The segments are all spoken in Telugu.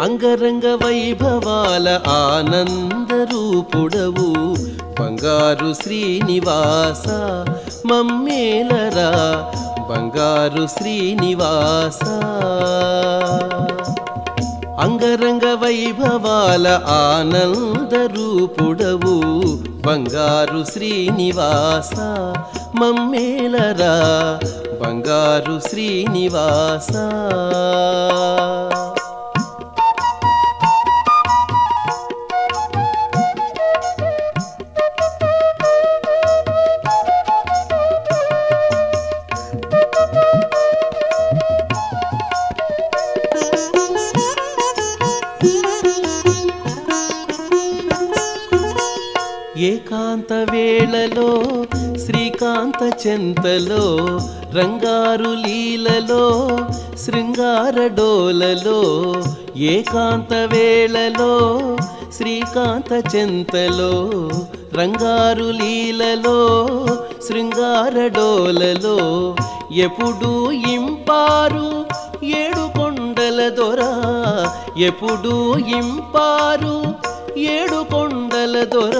అంగరంగ వైభవాల ఆనంద రూపుడవు బంగారు శ్రీనివాస మమ్మేలరా బంగారు శ్రీనివాస. అంగరంగ వైభవాల ఆనంద రూపుడవు బంగారు శ్రీనివాస మమ్మేలరా బంగారు శ్రీనివాస. ఏకాంత వేళలో శ్రీకాంత చెంతలో రంగారు లీలలో శృంగార డోలలో. ఏకాంత వేళలో శ్రీకాంత చెంతలో రంగారు లీలలో శృంగార డోలలో. ఎప్పుడూ ఇంపారు ఏడు కొండల దొర ఎప్పుడూ ఇంపారు ఏడు కొండల దొర.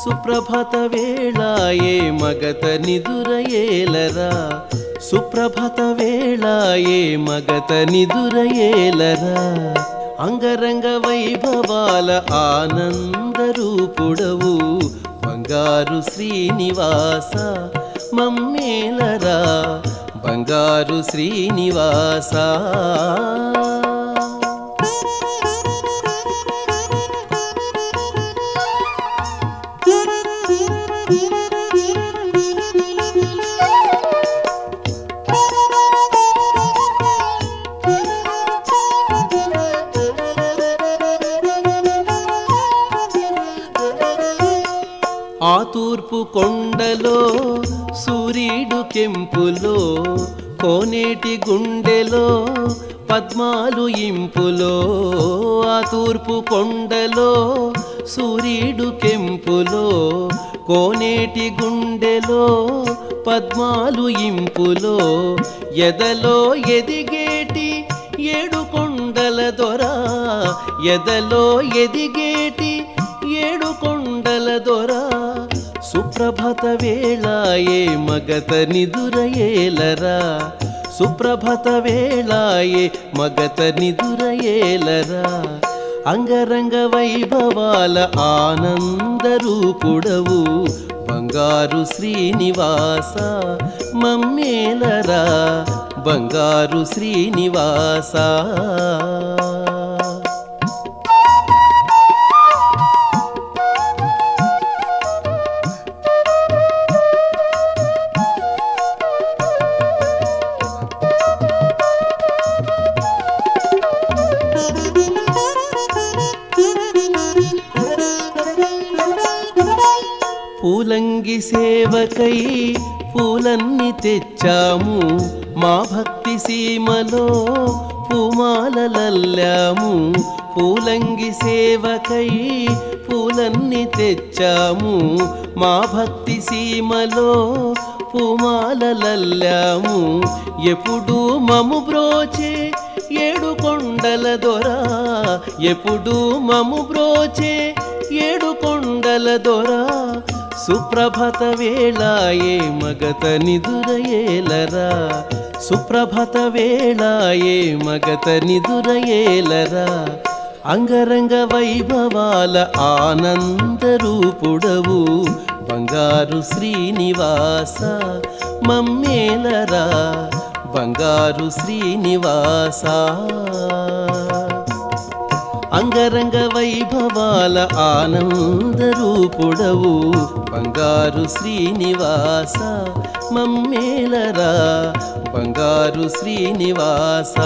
సుప్రభత వేళాయే మగత నిదురయేలరా సుప్రభత వేళాయే మగత నిదురయేలరా. అంగరంగ వైభవాల ఆనంద రూపుడవు బంగారు శ్రీనివాస మమ్మేలరా బంగారు శ్రీనివాస. ఆ తూర్పు కొండలో సూర్యుడు కెంపులో కోనేటి గుండెలో పద్మాలు ఇంపులో. ఆ తూర్పు కొండలో సూర్యుడు కెంపులో కోనేటి గుండెలో పద్మాలు ఇంపులో. ఎదలో ఎదిగేటి ఏడు కొండల దొర ఎదలో ఎదిగేటి ఏడు కొండల దొర. సుప్రభత వేళాయే మగత నిదురయేలరా సుప్రభత వేళాయే మగత నిదురయేలరా. అంగరంగ వైభవాల ఆనంద రూపుడవు బంగారు శ్రీనివాస మమ్మేలరా బంగారు శ్రీనివాస. పూలంగి సేవకై పూలన్నీ తెచ్చాము మా భక్తి సీమలో పూమాలలల్లాము. పూలంగి సేవకై పూలన్నీ తెచ్చాము మా భక్తి సీమలో పూమాలలల్లాము. ఎప్పుడూ మము బ్రోచే ఏడు కొండల దొర ఎప్పుడూ మము బ్రోచే ఏడు కొండల దొర. సుప్రభత వేళాయే మగత నిదురయేలరా సుప్రభత వేళాయే మగత నిదురయేలరా. అంగరంగ వైభవాల ఆనంద రూపుడవు బంగారు శ్రీనివాస మమ్మేలరా బంగారు శ్రీనివాస. అంగరంగ వైభవాల ఆనంద రూపుడవు బంగారు శ్రీనివాస మమ్మేలరా బంగారు శ్రీనివాస.